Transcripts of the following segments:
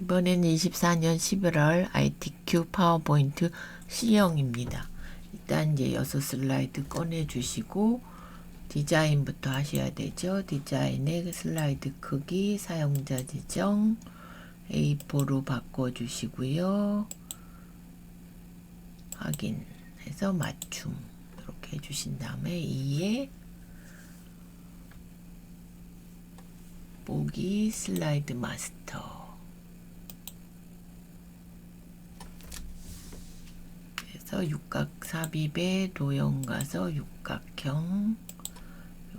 이번에는 24년 11월 ITQ 파워포인트 C형입니다. 일단 이제 6슬라이드 꺼내주시고 디자인부터 하셔야 되죠. 디자인의 슬라이드 크기, 사용자 지정, A4로 바꿔주시고요. 확인해서 맞춤 이렇게 해주신 다음에 2에 보기 슬라이드 마스터 그래서 육각 삽입에 도형 가서 육각형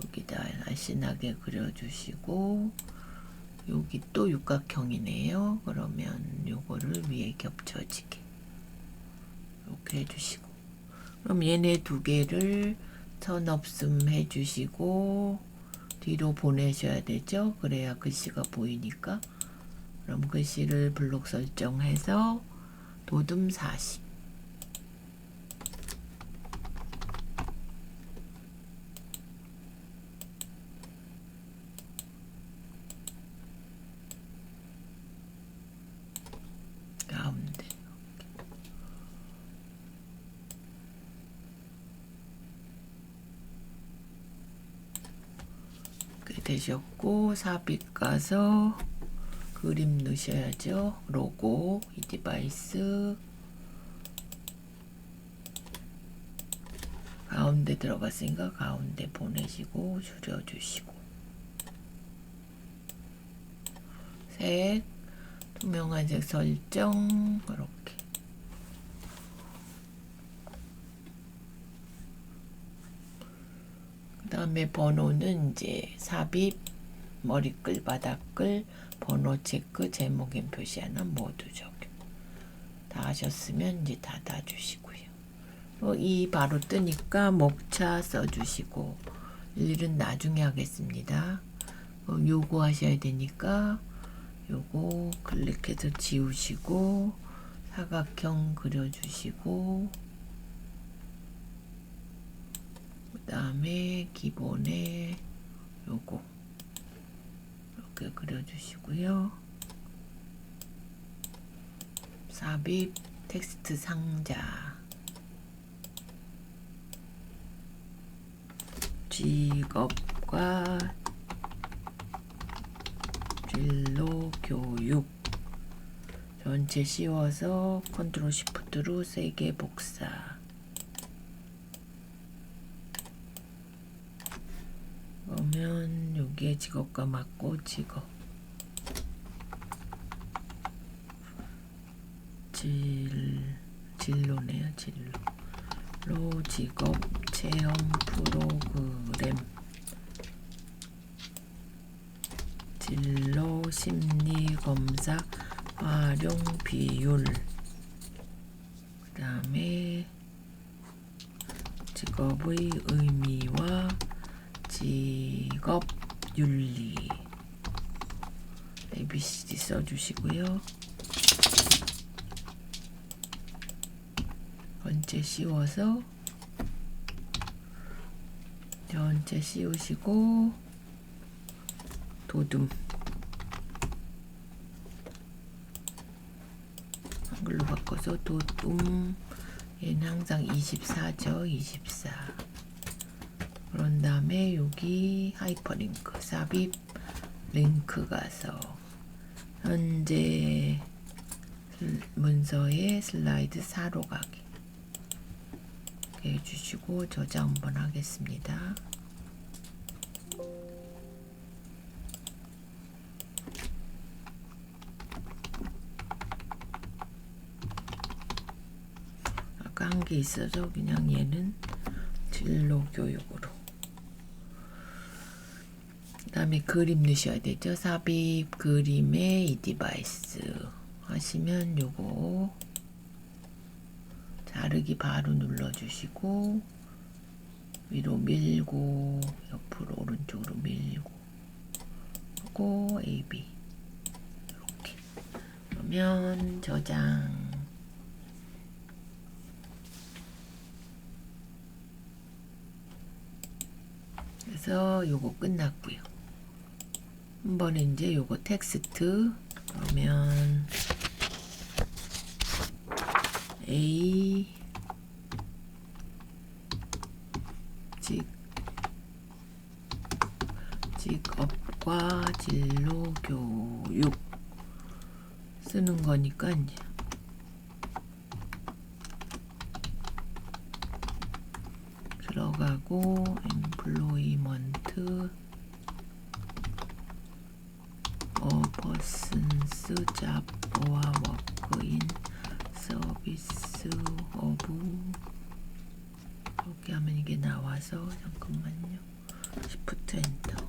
여기다 날씬하게 그려주시고 여기 또 육각형이네요. 그러면 요거를 위에 겹쳐지게 이렇게 해주시고 그럼 얘네 두 개를 선 없음 해주시고 뒤로 보내셔야 되죠. 그래야 글씨가 보이니까. 그럼 글씨를 블록 설정해서 도둠 40 가운데 이렇게 되셨고 삽입 가서 그림 넣으셔야죠. 로고 이 디바이스 가운데 들어갔으니까 가운데 보내시고 줄여주시고 색 투명한 색 설정 이렇게 그 다음에 번호는 이제 삽입 머리글 바닥글 번호 체크 제목엔 표시하는 모두 적용 다 하셨으면 이제 닫아주시고요. 이 바로 뜨니까 목차 써주시고 일은 나중에 하겠습니다. 요거 하셔야 되니까 요거 클릭해서 지우시고 사각형 그려주시고 그 다음에 기본에 요거 이렇게 그려주시고요. 삽입 텍스트 상자 직업과 진로 교육 전체 씌워서 컨트롤 시프트로 세게 복사 그러면 여기에 직업과 맞고 직업 진로네요. 진로 직업 체험 프로그램 진로 심리 검사 활용 비율 그 다음에 직업의 의미와 직업 윤리 ABCD 써주시고요. 전체 씌워서 전체 씌우시고 도둠 한글로 바꿔서 도둠 얘는 항상 24죠. 24 그런 다음에 여기 하이퍼링크 삽입 링크 가서 현재 문서에 슬라이드 4로 가기 이렇게 해주시고 저장 한번 하겠습니다. 아까 한 게 있어서 그냥 얘는 진로 교육으로 그 다음에 그림 넣으셔야 되죠. 삽입 그림에 이 디바이스 하시면 요거 자르기 바로 눌러주시고 위로 밀고 옆으로 오른쪽으로 밀고 하고 AB 이렇게 그러면 저장 그래서 요거 끝났고요. 한 번에 이제 요거 텍스트 그러면 A 직업과 진로 교육 쓰는 거니까 이제 들어가고 employment persons job or work in service of 이렇게 하면 이게 나와서 잠깐만요. Shift 엔터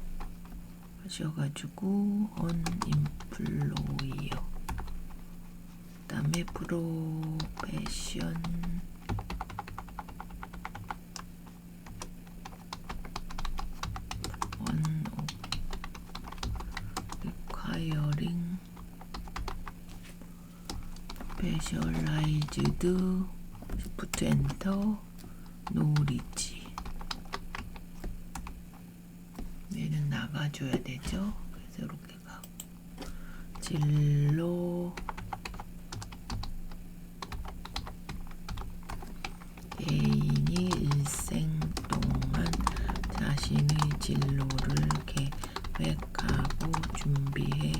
하셔가지고 unemployed 그다음에 profession requiring specialized Shift 엔터 knowledge 얘는 나가줘야 되죠. 그래서 이렇게 가고 진로 개인이 일생 동안 자신의 진로를 계획하고 준비해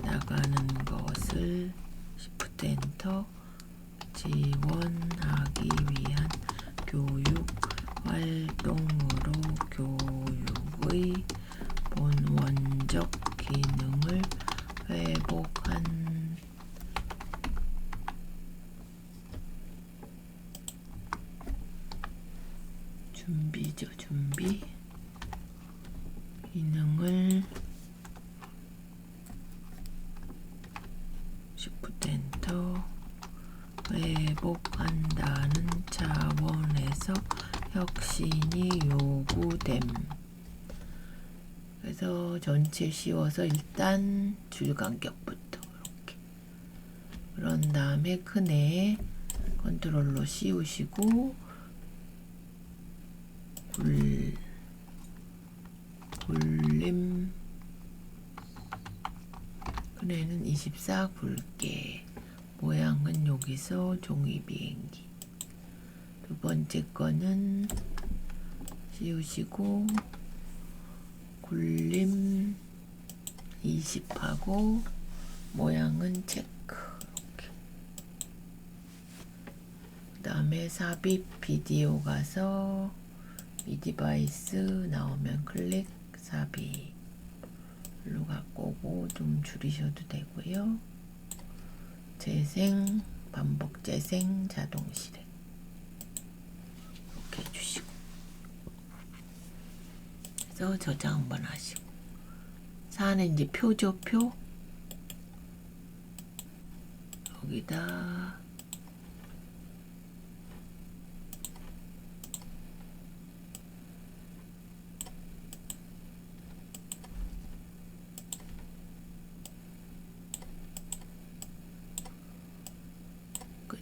나가는 것을 Shift 엔터 지원하기 위한 교육 활동으로 교육의 본원적 기능을 회복한 준비죠. 준비 기능을 Shift 엔터 회복한다는 차원에서 혁신이 요구됨. 그래서 전체 씌워서 일단 줄 간격부터 이렇게 그런 다음에 큰 애 컨트롤로 씌우시고 굴림 큰 애는 24 굵게 모양은 여기서 종이 비행기 두 번째 거는 씌우시고 굴림 20하고 모양은 체크 이렇게. 그 다음에 삽입 비디오 가서 이 디바이스 나오면 클릭 삽입 일로 갖고 오고 좀 줄이셔도 되고요. 재생 반복 재생 자동 실행 이렇게 해주시고 그래서 저장 한번 하시고 사안은 이제 표죠. 표 여기다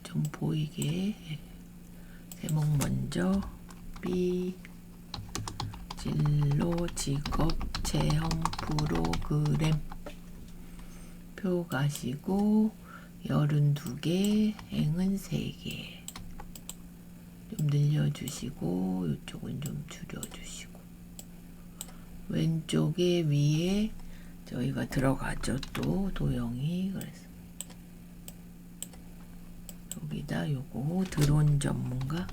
좀 보이게 제목 먼저 B 진로 직업 체험 프로그램 표 가시고 32개 행은 3개 좀 늘려주시고 이쪽은 좀 줄여주시고 왼쪽에 위에 저희가 들어가죠. 또 도형이 그래서 여기다 요거 드론 전문가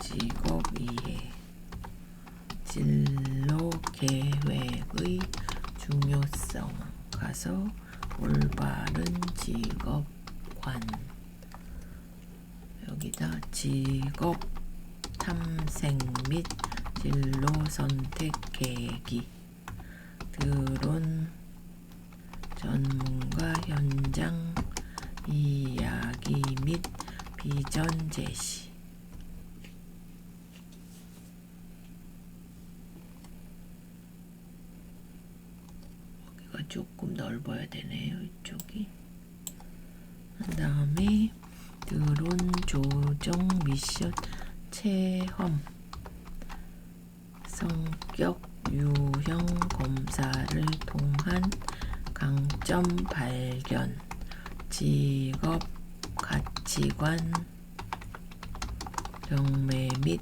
직업 이해 진로 계획의 중요성 가서 올바른 직업관 여기다 직업 탐색 및 진로 선택 계기 드론 전문가 현장 이야기 및 비전 제시 여기가 조금 넓어야 되네요. 이쪽이 그 다음에 드론 조정 미션 체험 성격 유형 검사를 통한 강점 발견 직업 가치관, 경매 및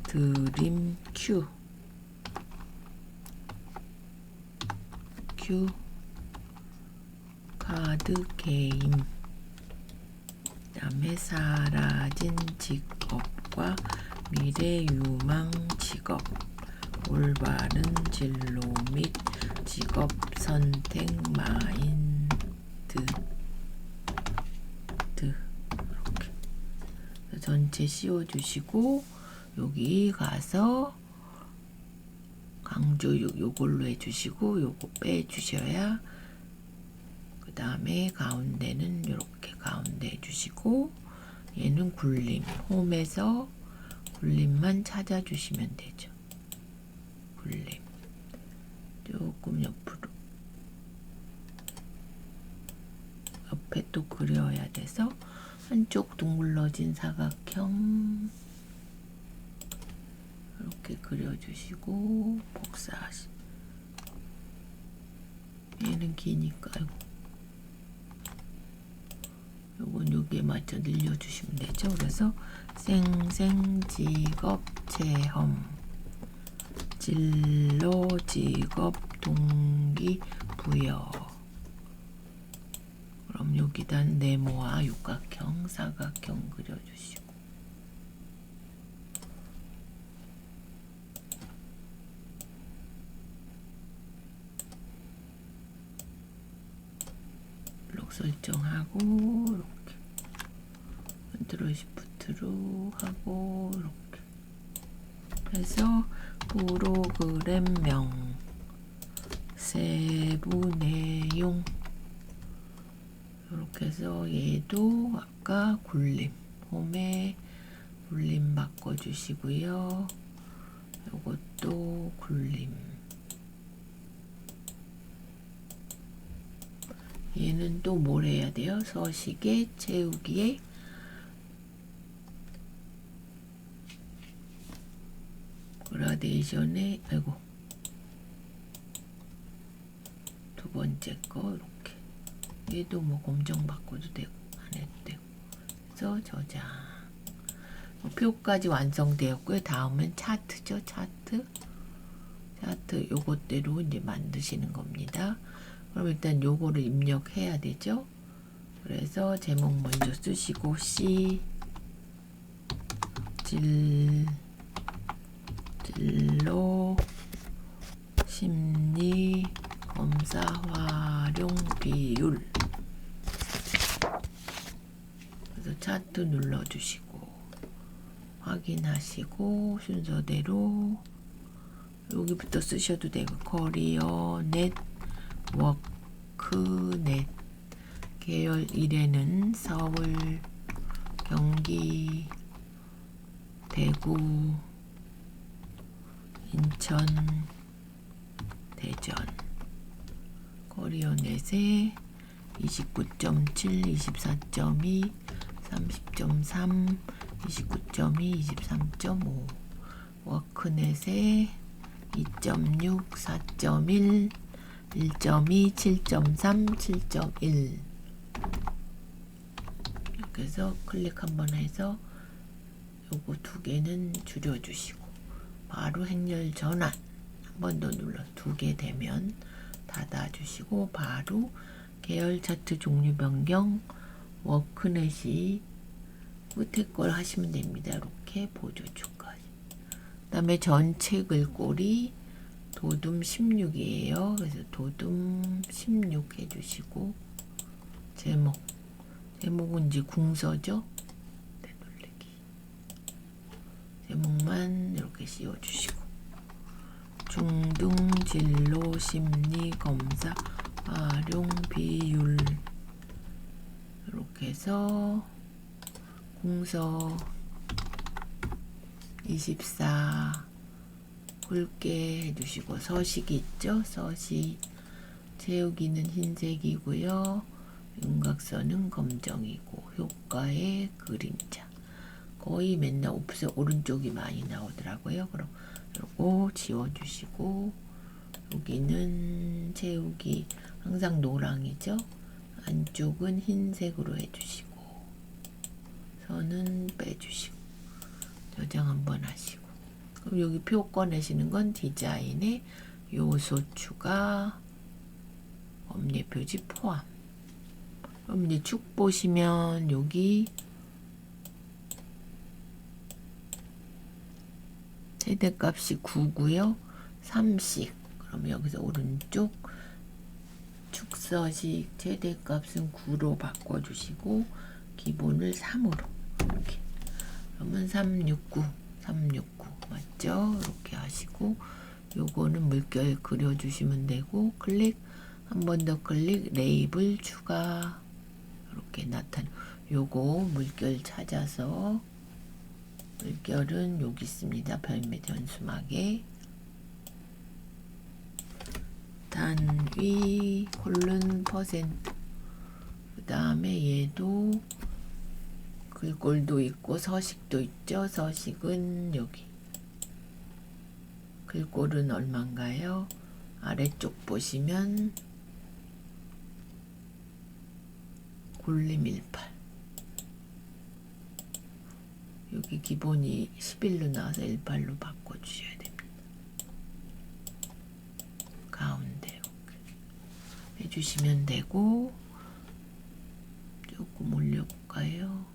드림 큐 카드 게임, 그다음에 사라진 직업과 미래 유망 직업, 올바른 진로 및 직업 선택 마인드. 이렇게 전체 씌워주시고, 여기 가서 강조 요걸로 해주시고, 요거 빼주셔야, 그 다음에 가운데는 이렇게 가운데 해주시고, 얘는 굴림, 홈에서 굴림만 찾아주시면 되죠. 굴림 조금 옆으로, 옆에 또 그려야 돼서 한쪽 둥글러진 사각형 이렇게 그려주시고, 복사하시. 얘는 기니까요. 요건 여기에 맞춰 늘려주시면 되죠. 그래서 생생 직업 체험, 진로 직업 동기 부여. 그럼 여기다 네모와 육각형, 사각형 그려주시고, 블록 설정하고, 이렇게 컨트롤 시프트로 하고, 이렇게 해서 프로그램명, 세부 내용, 이렇게 해서 얘도 아까 굴림, 홈에 굴림 바꿔주시고요. 요것도 굴림. 얘는 또 뭘 해야 돼요? 서식에 채우기에 그라데이션에, 아이고, 두 번째 거 이렇게. 얘도 뭐 검정 바꿔도 되고 안 해도 되고. 그래서 저장. 표까지 완성되었고요. 다음은 차트죠. 차트 요것대로 이제 만드시는 겁니다. 그럼 일단 요거를 입력해야 되죠. 그래서 제목 먼저 쓰시고, C 진로 심리 검사 활용 비율. 그래서 차트 눌러주시고 확인하시고, 순서대로 여기부터 쓰셔도 되고, 커리어 넷, 워크 넷, 계열 1에는 서울, 경기, 대구, 인천, 대전. 커리어 넷에 29.7, 24.2, 30.3, 29.2, 23.5. 워크넷에 2.6, 4.1, 1.2, 7.3, 7.1. 이렇게 해서 클릭 한번 해서 요거 두 개는 줄여주시고, 바로 행렬 전환 한 번 더 눌러 두 개 되면 닫아주시고, 바로 계열 차트 종류 변경, 워크넷이 끝에 걸 하시면 됩니다. 이렇게 보조축까지. 그 다음에 전체 글꼴이 도둠 16이에요. 그래서 도둠 16 해주시고, 제목은 이제 궁서죠. 되돌리기. 제목만 이렇게 씌워주시고, 중등 진로 심리 검사 활용 비율, 이렇게 해서 궁서 24 굵게 해주시고, 서식이 있죠. 서식 채우기는 흰색이고요. 윤곽선은 검정이고, 효과의 그림자 거의 맨날 오른쪽이 많이 나오더라고요. 그럼 요거 지워주시고, 여기는 채우기 항상 노랑이죠. 안쪽은 흰색으로 해주시고 선은 빼주시고 저장 한번 하시고, 그럼 여기 표 꺼내시는 건 디자인에 요소 추가, 법례 표지 포함. 그럼 이제 축 보시면 여기 최대값이 9고요. 3씩. 그럼 여기서 오른쪽 축서식 최대값은 9로 바꿔주시고 기본을 3으로 이렇게. 그러면 369 맞죠? 이렇게 하시고 요거는 물결 그려주시면 되고, 클릭 한 번 더 클릭, 레이블 추가. 이렇게 나타나. 요거 물결 찾아서, 물결은 여기 있습니다. 별매 전수막에 단위 콜론 퍼센트. 그 다음에 얘도 글꼴도 있고 서식도 있죠. 서식은 여기. 글꼴은 얼마인가요? 아래쪽 보시면 골림 18. 여기 기본이 11로 나와서 18로 바꿔주셔야 됩니다. 가운데 이렇게 해주시면 되고, 조금 올려볼까요?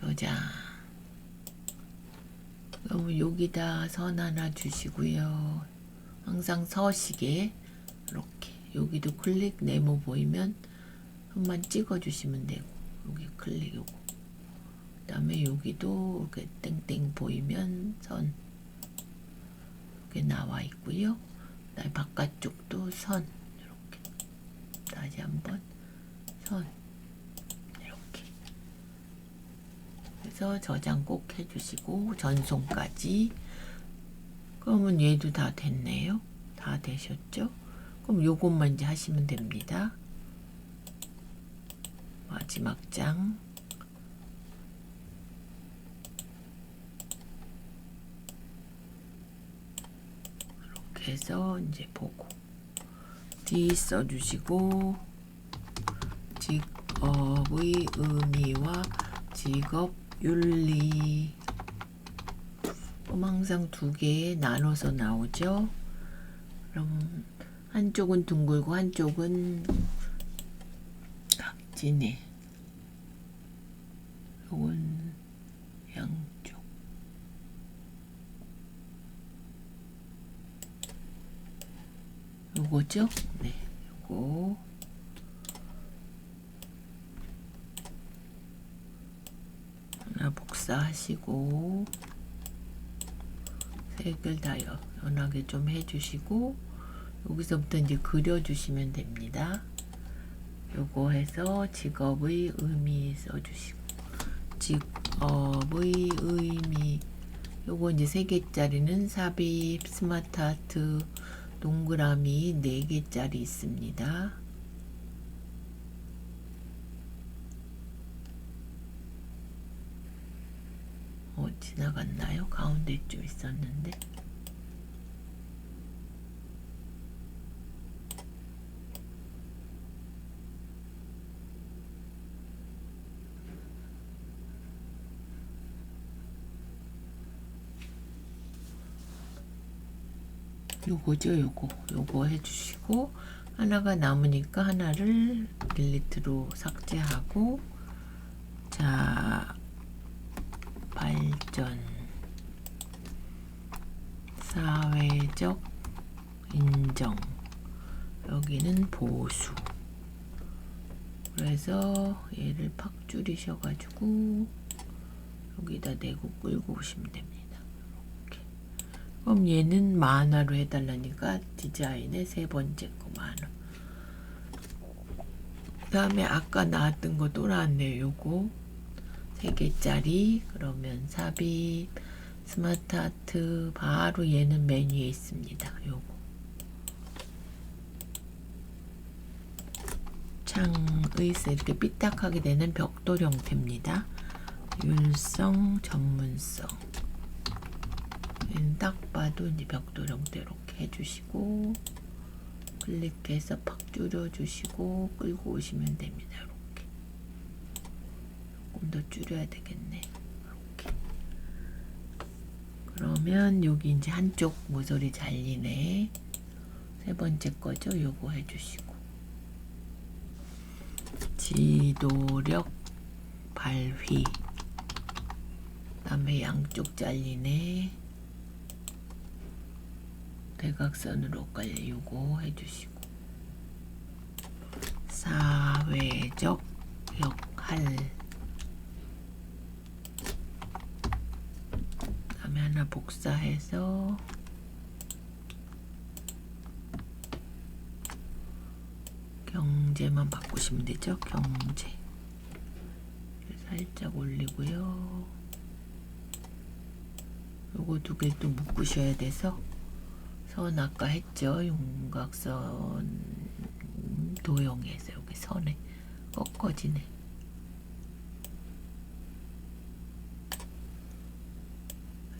저장. 그럼 여기다 선 하나 주시고요. 항상 서식에 이렇게 여기도 클릭 네모 보이면 한번 찍어주시면 되고, 여기 클릭 요거. 그 다음에 여기도 이렇게 땡땡 보이면 선 이렇게 나와 있고요. 그 다음에 바깥쪽도 선 이렇게. 다시 한번 선 이렇게. 그래서 저장 꼭 해주시고 전송까지. 그러면 얘도 다 됐네요. 다 되셨죠? 그럼 요것만 이제 하시면 됩니다. 마지막 장. 이렇게 해서 이제 보고 D 써주시고, 직업의 의미와 직업 윤리. 그럼 항상 두 개 나눠서 나오죠. 그럼 한쪽은 둥글고 한쪽은 각지네. 요건 양쪽. 요거죠? 네, 요거. 하나 복사하시고 색을 다 연하게 좀 해주시고, 여기서부터 이제 그려주시면 됩니다. 요거 해서 직업의 의미 써주시고, 직업의 의미. 요거 이제 3개짜리는 삽입, 스마트 아트, 동그라미 4개짜리 있습니다. 지나갔나요? 가운데 좀 있었는데. 요거죠. 요거 해주시고, 하나가 남으니까 하나를 딜리트로 삭제하고, 자, 발전, 사회적 인정, 여기는 보수. 그래서 얘를 팍 줄이셔가지고 여기다 대고 끌고 오시면 됩니다. 이렇게. 그럼 얘는 만화로 해달라니까 디자인의 3번째 거 만화. 그 다음에 아까 나왔던 거 또 나왔네요. 요거 3개짜리. 그러면 삽입, 스마트 아트, 바로 얘는 메뉴에 있습니다. 요거 창의서 이렇게 삐딱하게 되는 벽돌 형태입니다. 율성, 전문성. 딱 봐도 이제 벽돌 형태 이렇게 해주시고, 클릭해서 팍 줄여주시고 끌고 오시면 됩니다. 이렇게 조금 더 줄여야 되겠네. 이렇게. 그러면 여기 이제 한쪽 모서리 잘리네. 세 번째 거죠. 요거 해주시고 지도력 발휘. 그다음에 양쪽 잘리네. 대각선으로 깔려 요거 해주시고 사회적 역할. 그다음에 하나 복사해서 경제만 바꾸시면 되죠. 경제 살짝 올리고요. 요거 두 개 또 묶으셔야 돼서 선 아까 했죠. 윤곽선 도형에서 여기 선에 꺾어지네.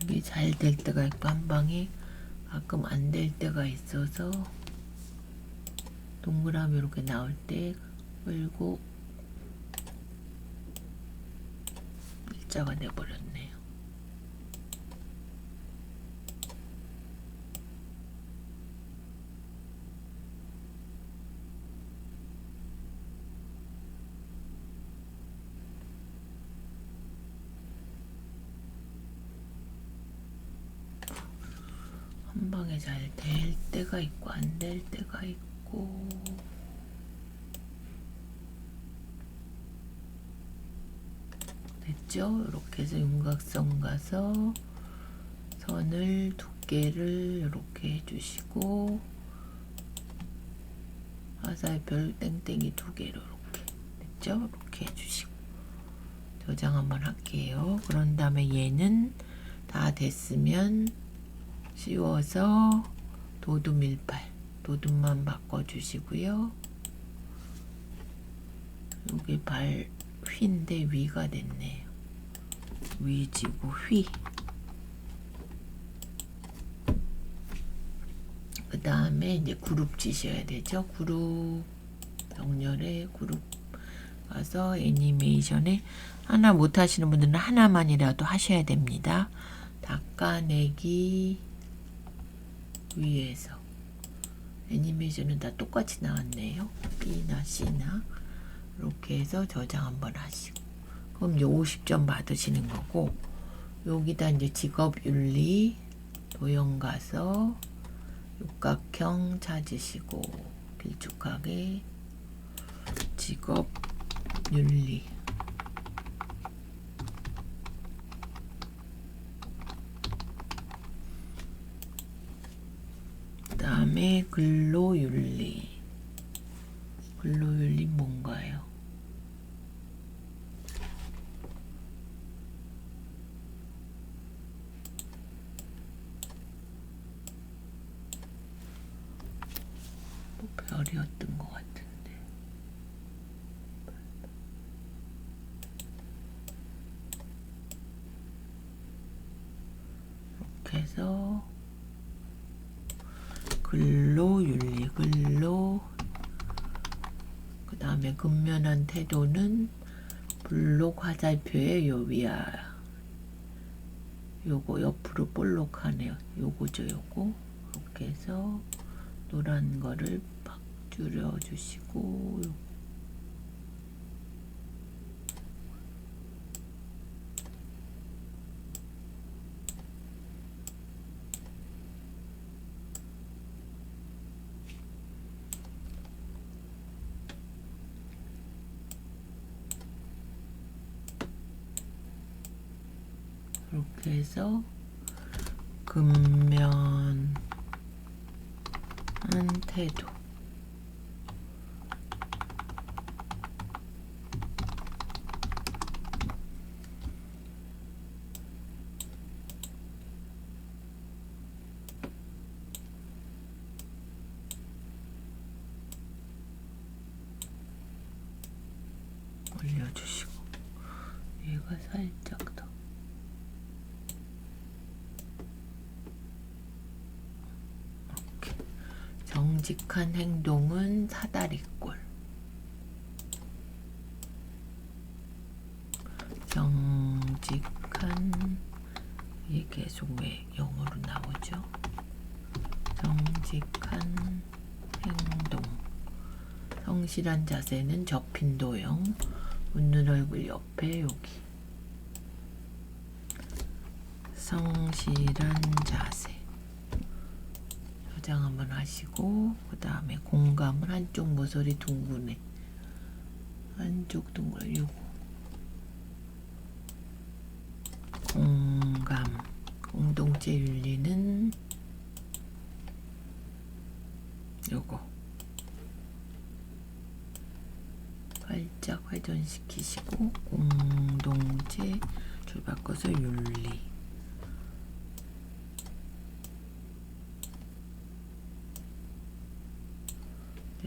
이게 잘 될 때가 있고 한 방에 가끔 안 될 때가 있어서 동그라미 이렇게 나올 때 끌고 일자가 돼버렸네요. 한 방에 잘 될 때가 있고 안 될 때가 있고. 됐죠? 이렇게 해서 윤곽선 가서 선을 두께를 이렇게 해주시고 화살표 땡땡이 두 개로 이렇게 됐죠? 이렇게 해주시고 저장 한번 할게요. 그런 다음에 얘는 다 됐으면 씌워서 도둠 18 도둠만 바꿔주시고요. 여기 발 휘인데 위가 됐네요. 위지고 휘. 그 다음에 이제 그룹 지셔야 되죠. 그룹 병렬에 그룹 가서 애니메이션에 하나 못 하시는 분들은 하나만이라도 하셔야 됩니다. 닦아내기 위에서 애니메이션은 다 똑같이 나왔네요. B나 C나 이렇게 해서 저장 한번 하시고 그럼 이제 50점 받으시는 거고 여기다 이제 직업윤리 도형 가서 육각형 찾으시고 길쭉하게 직업윤리 그 다음에 근로윤리 근로윤리 뭔가요? 또 별이었던 것 같은데 이렇게 해서 근로윤리 근로 그 다음에 근면한 태도는 블록 화살표에 요 위야 요거 옆으로 볼록하네요. 요거죠 요거 이렇게 해서 노란 거를 막 줄여주시고 이렇게 해서 근면한 태도 올려주시고 얘가 살짝 더 이렇게 정직한 행동은 사다리꼴. 정직한, 이게 계속 왜 영어로 나오죠? 정직한 행동. 성실한 자세는 접힌 도형. 웃는 얼굴 옆에 여기. 성실한 자세. 저장 한번 하시고, 그 다음에 공감은 한쪽 모서리 둥근해. 한쪽 둥근해. 요거. 공감. 공동체 윤리는 요거. 살짝 회전시키시고, 공동체 줄 바꿔서 윤리.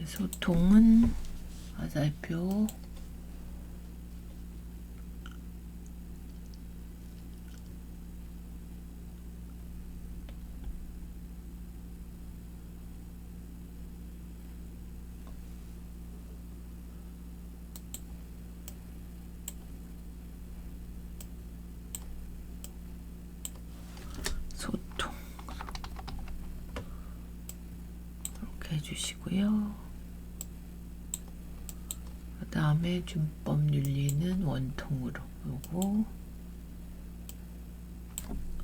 소통은 화살표. 소통 이렇게 해주시고요. 그 다음에 준법 윤리는 원통으로, 요거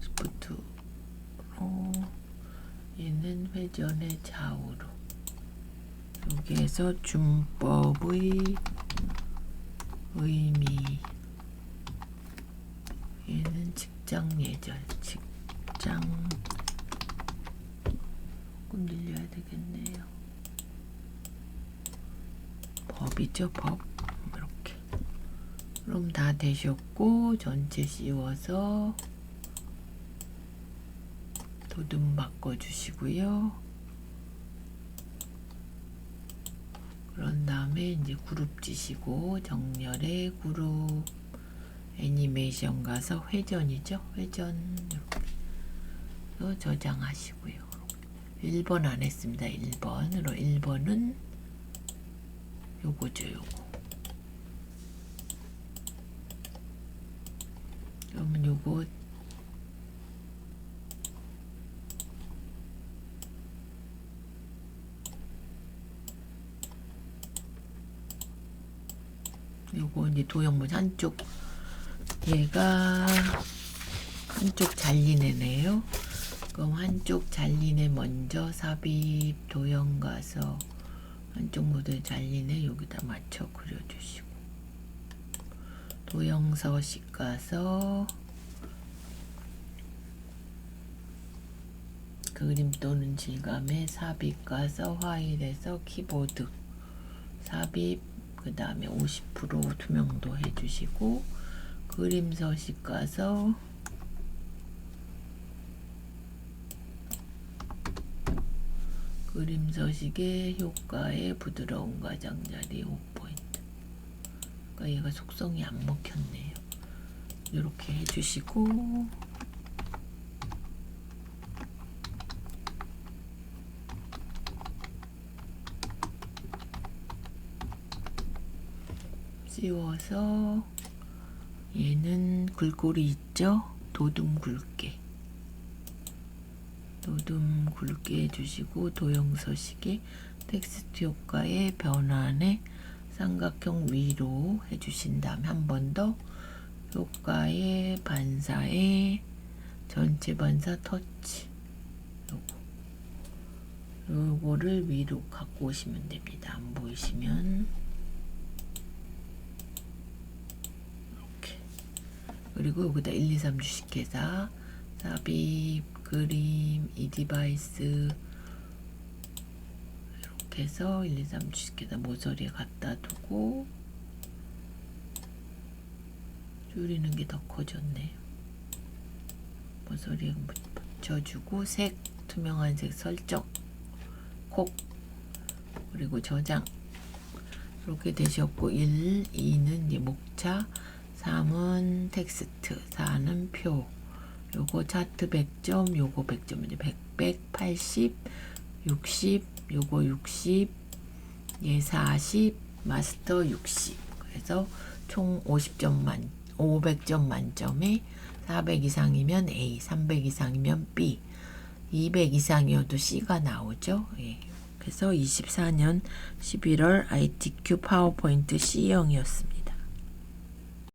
스포트로, 얘는 회전의 좌우로. 여기에서 준법의 의미, 얘는 직장 예절, 직장 조금 늘려야 되겠네요. 법이죠, 법. 이렇게. 그럼 다 되셨고, 전체 씌워서 도둠 바꿔주시고요. 그런 다음에 이제 그룹 지시고, 정렬의 그룹 애니메이션 가서 회전이죠. 회전 이렇게 저장하시고요. 1번 안 했습니다. 1번으로. 1번은 요거죠, 요거. 그러면 요거 이제 도형문 한쪽, 얘가 한쪽 잘리네네요. 그럼 한쪽 잘리네 먼저 삽입 도형 가서 한쪽 모두 잘리네 여기다 맞춰 그려주시고, 도형 서식 가서 그림 또는 질감에 삽입 가서 파일에서 키보드 삽입, 그 다음에 50% 투명도 해주시고, 그림 서식 가서 그림 서식의 효과의 부드러운 가장자리 5포인트. 그러니까 얘가 속성이 안 먹혔네요. 이렇게 해주시고, 씌워서 얘는 글꼴이 있죠? 도둠 굵게. 도둠 굵게 해주시고, 도형 서식에 텍스트 효과의 변환에 삼각형 위로 해주신 다음에 한 번 더 효과의 반사에 전체 반사 터치, 요거를 위로 갖고 오시면 됩니다. 안 보이시면 이렇게. 그리고 여기다 1, 2, 3 주식회사 삽입, 그림, 이 디바이스 이렇게 해서 1, 2, 3 주식회사 모서리에 갖다 두고, 줄이는 게 더 커졌네요. 모서리에 붙여주고, 색, 투명한 색 설정, 콕, 그리고 저장. 이렇게 되셨고, 1, 2는 이제 목차, 3은 텍스트, 4는 표. 요거 차트 100점, 요거 100점, 이제 100, 180, 60, 요거 60, 얘 40, 마스터 60. 그래서 총 500점 만점에 400 이상이면 A, 300 이상이면 B, 200 이상이어도 C가 나오죠. 예. 그래서 24년 11월 ITQ 파워포인트 C형이었습니다.